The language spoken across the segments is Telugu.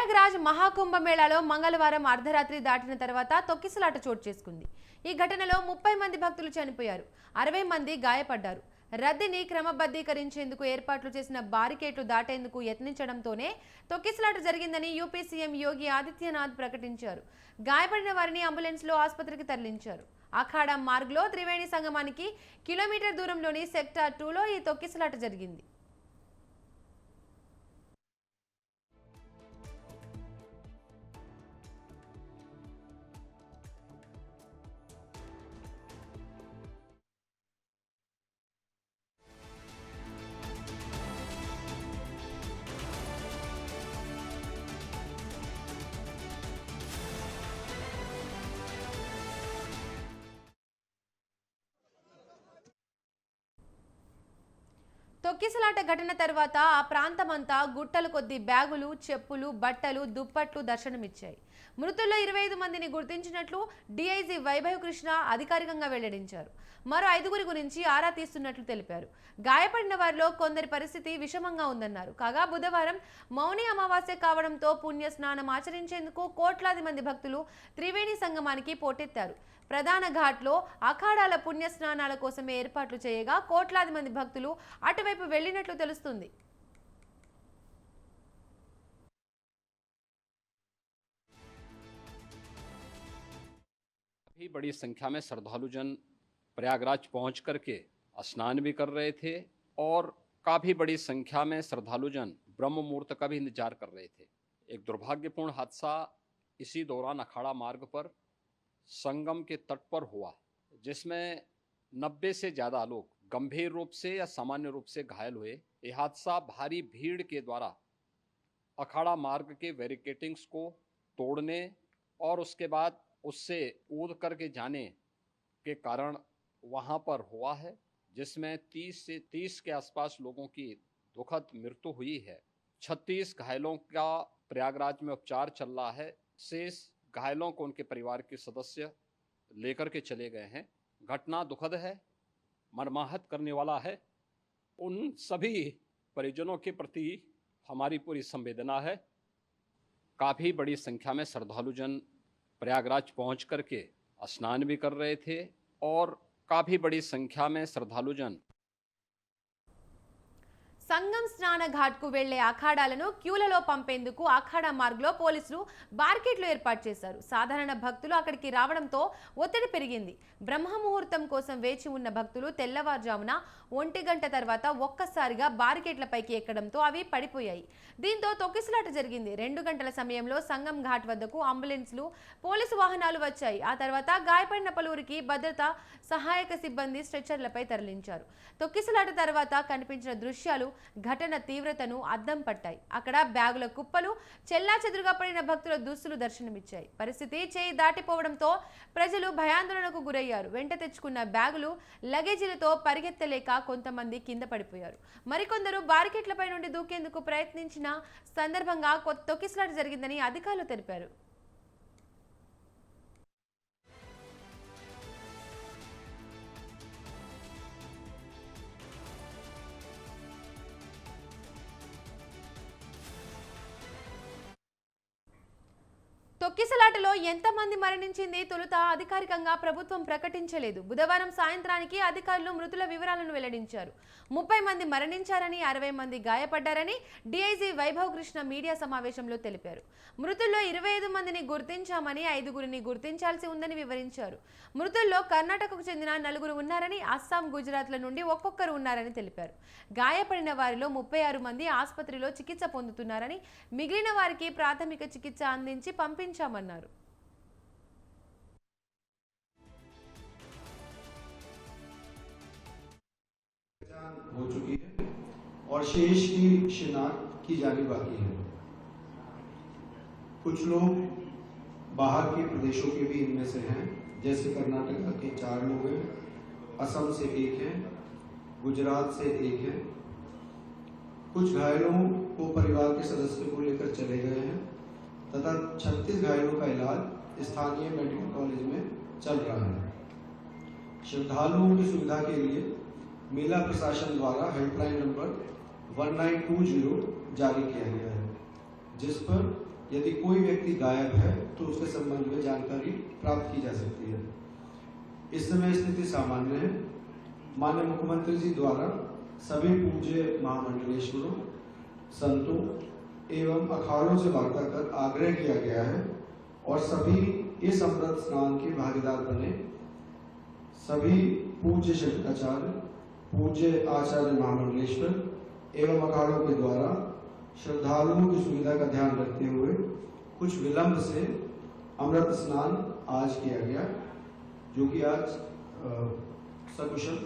ప్రయాగ్రాజ్ మహాకుంభమేళాలో మంగళవారం అర్ధరాత్రి దాటిన తర్వాత తొక్కిసలాట చోటు చేసుకుంది. ఈ ఘటనలో 30 మంది భక్తులు చనిపోయారు, 60 మంది గాయపడ్డారు. రద్దీని క్రమబద్ధీకరించేందుకు ఏర్పాట్లు చేసిన బారికేట్లు దాటేందుకు యత్నించడంతోనే తొక్కిసలాట జరిగిందని యూపీ సీఎం యోగి ఆదిత్యనాథ్ ప్రకటించారు. గాయపడిన వారిని అంబులెన్స్లో ఆసుపత్రికి తరలించారు. అఖాడా మార్గ్లో త్రివేణి సంగమానికి కిలోమీటర్ దూరంలోని సెక్టార్ 2లో ఈ తొక్కిసలాట జరిగింది. తొక్కిసలాట ఘటన తర్వాత ఆ ప్రాంతమంతా గుట్టలు కొద్ది బ్యాగులు, చెప్పులు, బట్టలు, దుప్పట్లు దర్శనమిచ్చాయి. మృతుల్లో 25 మందిని గుర్తించినట్లు డీఐజీ వైభవ్ కృష్ణ అధికారికంగా వెల్లడించారు. మరో 5గురి గురించి ఆరా తీస్తున్నట్లు తెలిపారు. గాయపడిన వారిలో కొందరి పరిస్థితి విషమంగా ఉందన్నారు. కాగా బుధవారం మౌని అమావాస్య కావడంతో పుణ్య స్నానం ఆచరించేందుకు కోట్లాది మంది భక్తులు త్రివేణి సంగమానికి పోటెత్తారు. ప్రధాన ఘాట్లో అఖాడాల పుణ్య స్నానాల కోసమే ఏర్పాట్లు చేయగా కోట్లాది మంది భక్తులు అటువైపు వెళ్లినట్లు తెలుస్తుంది. बड़ी संख्या में श्रद्धालुजन प्रयागराज पहुंच करके स्नान भी कर रहे थे और काफी बड़ी संख्या में श्रद्धालुजन ब्रह्म मुहूर्त का भी इंतजार कर रहे थे। एक दुर्भाग्यपूर्ण हादसा इसी दौरान अखाड़ा मार्ग पर संगम के तट पर हुआ, जिसमें 90 से ज़्यादा लोग गंभीर रूप से या सामान्य रूप से घायल हुए। यह हादसा भारी भीड़ के द्वारा अखाड़ा मार्ग के बैरिकेटिंग्स को तोड़ने और उसके बाद उससे कूद करके जाने के कारण वहाँ पर हुआ है, जिसमें 30 के आसपास लोगों की दुखद मृत्यु हुई है। 36 घायलों का प्रयागराज में उपचार चल रहा है। शेष घायलों को उनके परिवार के सदस्य लेकर के चले गए हैं। घटना दुखद है, मर्माहत करने वाला है। उन सभी परिजनों के प्रति हमारी पूरी संवेदना है। काफ़ी बड़ी संख्या में श्रद्धालुजन प्रयागराज पहुंच करके स्नान भी कर रहे थे और काफ़ी बड़ी संख्या में श्रद्धालुजन సంగం స్నాన ఘాట్కు వెళ్లే అఖాడాలను క్యూలలో పంపేందుకు అఖాడా మార్గ్లో పోలీసులు బార్కెట్లు ఏర్పాటు చేశారు. సాధారణ భక్తులు అక్కడికి రావడంతో ఒత్తిడి పెరిగింది. బ్రహ్మముహూర్తం కోసం వేచి ఉన్న భక్తులు తెల్లవారుజామున 1 గంట తర్వాత ఒక్కసారిగా బార్కెట్లపైకి ఎక్కడంతో అవి పడిపోయాయి. దీంతో తొక్కిసలాట జరిగింది. 2 గంటల సమయంలో సంగం ఘాట్ వద్దకు అంబులెన్స్లు, పోలీసు వాహనాలు వచ్చాయి. ఆ తర్వాత గాయపడిన పలువురికి భద్రతా సహాయక సిబ్బంది స్ట్రెచర్లపై తరలించారు. తొక్కిసలాట తర్వాత కనిపించిన దృశ్యాలు ఘటన తీవ్రతను అద్దం పట్టాయి. అక్కడ బ్యాగుల కుప్పలు, చెల్లాచెదురుగా పడిన భక్తుల దుస్తులు దర్శనమిచ్చాయి. పరిస్థితి చేయి దాటిపోవడంతో ప్రజలు భయాందోళనకు గురయ్యారు. వెంట తెచ్చుకున్న బ్యాగులు, లగేజీలతో పరిగెత్తలేక కొంతమంది కింద పడిపోయారు. మరికొందరు బారికెట్లపై నుండి దూకేందుకు ప్రయత్నించిన సందర్భంగా తొక్కిసలాట జరిగిందని అధికారులు తెలిపారు. తొక్కిసలాటలో ఎంతమంది మరణించింది తొలుత అధికారికంగా ప్రభుత్వం ప్రకటించలేదు. బుధవారం సాయంత్రానికి అధికారులు మృతుల వివరాలను వెల్లడించారు. 30 మంది మరణించారని, 60 మంది గాయపడ్డారని డీఐజీ వైభవ్ కృష్ణ మీడియా సమావేశంలో తెలిపారు. మృతుల్లో 25 మందిని గుర్తించామని, 5గురిని గుర్తించాల్సి ఉందని వివరించారు. మృతుల్లో కర్ణాటకకు చెందిన 4 ఉన్నారని, అస్సాం, గుజరాత్ల నుండి ఒక్కొక్కరు ఉన్నారని తెలిపారు. గాయపడిన వారిలో 36 మంది ఆసుపత్రిలో చికిత్స పొందుతున్నారని, మిగిలిన వారికి ప్రాథమిక చికిత్స అందించి పంపించామన్నారు. हो चुकी है और शेष की शिनाख्त की जानी बाकी है। कुछ लोग बाहर के प्रदेशों के भी इनमें से हैं, जैसे कर्नाटक के 4 लोग हैं, असम से 1 है, गुजरात से 1 है। कुछ घायलों को परिवार के सदस्य को लेकर चले गए हैं तथा 36 घायलों का इलाज स्थानीय मेडिकल कॉलेज में चल रहा है। श्रद्धालुओं की सुविधा के लिए मेला प्रशासन द्वारा हेल्पलाइन नंबर 1920 जारी किया गया है, जिस पर यदि कोई व्यक्ति गायब है तो उसके संबंध में जानकारी प्राप्त की जा सकती है। इस समय स्थिति सामान्य है। माननीय मुख्यमंत्री जी द्वारा सभी पूज्य महामंडलेश्वरों, संतों एवं अखाड़ों से वार्ता कर आग्रह किया गया है और सभी इस अमृत स्नान के भागीदार बने। सभी पूज्य शंकराचार्य, पूज्य आचार्य महामंडलेश्वर एवं अखाड़ों के द्वारा श्रद्धालुओं की सुविधा का ध्यान रखते हुए कुछ विलंब से अमृत स्नान आज किया गया, जो कि आज सकुशल।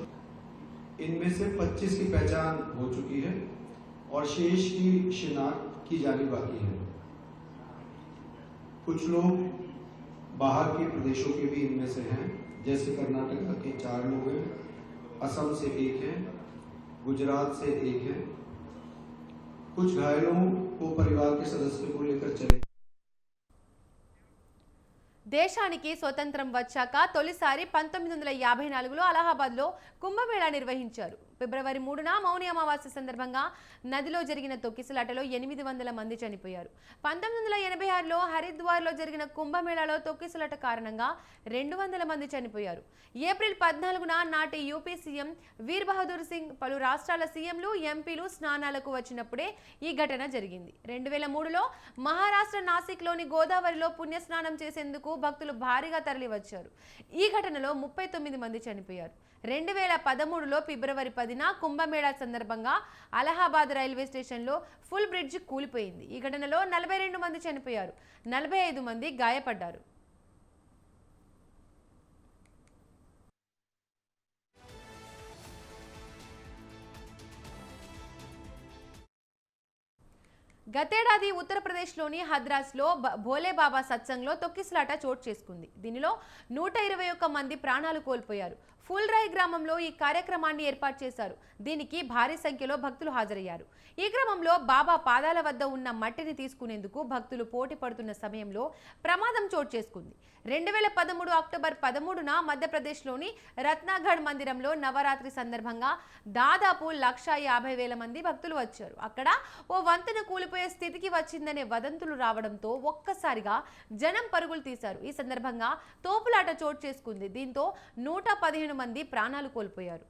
इनमें से 25 की पहचान हो चुकी है और शेष की शिनाख्त की जानी बाकी है। कुछ लोग बाहर के प्रदेशों के भी इनमें से हैं, जैसे कर्नाटक के 4 लोग हैं, असम से 1 हैं, गुजरात से 1 हैं। कुछ घायलों को परिवार के सदस्यों को लेकर चले। దేశానికి స్వతంత్రం వచ్చాక తొలిసారి 1954లో అలహాబాద్లో కుంభమేళా నిర్వహించారు. ఫిబ్రవరి 3న మౌని అమావాస్య సందర్భంగా నదిలో జరిగిన తొక్కిసలాటలో 800 మంది చనిపోయారు. 1986లో హరిద్వార్లో జరిగిన కుంభమేళాలో తొక్కిసలాట కారణంగా 200 మంది చనిపోయారు. ఏప్రిల్ 14న నాటి యూపీ సీఎం వీర్ బహదూర్ సింగ్ పలు రాష్ట్రాల సీఎంలు, ఎంపీలు స్నానాలకు వచ్చినప్పుడే ఈ ఘటన జరిగింది. 2003లో మహారాష్ట్ర నాసిక్లోని గోదావరిలో పుణ్యస్నానం చేసేందుకు భక్తులు భారీగా తరలివచ్చారు. ఈ ఘటనలో 39 మంది చనిపోయారు. 2013లో ఫిబ్రవరి 10న కుంభమేళా సందర్భంగా అలహాబాద్ రైల్వే స్టేషన్లో ఫుల్ బ్రిడ్జ్ కూలిపోయింది. ఈ ఘటనలో 42 మంది చనిపోయారు, 45 మంది గాయపడ్డారు. గతేడాది ఉత్తరప్రదేశ్లోని హద్రాస్లో భోలేబాబా సత్సంగ్లో తొక్కిసలాట చోటు చేసుకుంది. దీనిలో 121 మంది ప్రాణాలు కోల్పోయారు. ఫుల్రాయ్ గ్రామంలో ఈ కార్యక్రమాన్ని ఏర్పాటు చేశారు. దీనికి భారీ సంఖ్యలో భక్తులు హాజరయ్యారు. ఈ క్రమంలో బాబా పాదాల వద్ద ఉన్న మట్టిని తీసుకునేందుకు భక్తులు పోటీ పడుతున్న సమయంలో ప్రమాదం చోటు చేసుకుంది. 2013 అక్టోబర్ 13న మధ్యప్రదేశ్లోని రత్నాగఢ్ మందిరంలో నవరాత్రి సందర్భంగా దాదాపు 150,000 మంది భక్తులు వచ్చారు. అక్కడ ఓ వంతెన కూలిపోయే స్థితికి వచ్చిందనే వదంతులు రావడంతో ఒక్కసారిగా జనం పరుగులు తీశారు. ఈ సందర్భంగా తోపులాట చోటు చేసుకుంది. దీంతో 115 మంది ప్రాణాలు కోల్పోయారు.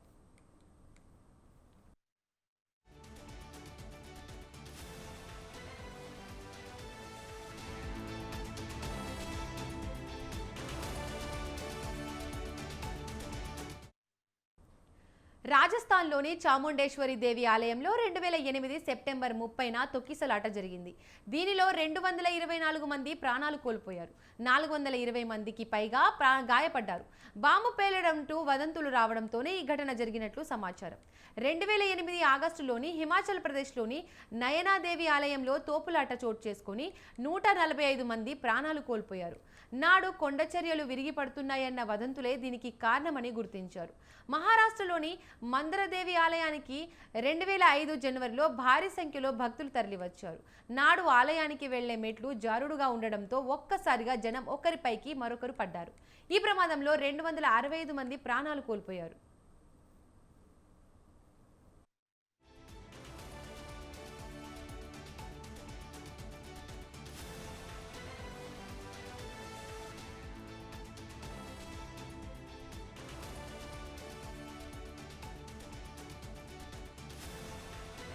రాజస్థాన్లోని చాముండేశ్వరి దేవి ఆలయంలో 2008 సెప్టెంబర్ 30న తొక్కిసలాట జరిగింది. దీనిలో 224 మంది ప్రాణాలు కోల్పోయారు, 420 మందికి పైగా గాయపడ్డారు. బాంబు పేలడంటూ వదంతులు రావడంతోనే ఈ ఘటన జరిగినట్లు సమాచారం. 2008 ఆగస్టులోని హిమాచల్ ప్రదేశ్లోని నయనాదేవి ఆలయంలో తోపులాట చోటు చేసుకుని 145 మంది ప్రాణాలు కోల్పోయారు. నాడు కొండచర్యలు విరిగిపడుతున్నాయన్న వదంతులే దీనికి కారణమని గుర్తించారు. మహారాష్ట్రలోని మందరదేవి ఆలయానికి 2005 జనవరిలో భారీ సంఖ్యలో భక్తులు తరలివచ్చారు. నాడు ఆలయానికి వెళ్లే మెట్లు జారుడుగా ఉండడంతో ఒక్కసారిగా జనం ఒకరిపైకి మరొకరు పడ్డారు. ఈ ప్రమాదంలో 265 మంది ప్రాణాలు కోల్పోయారు.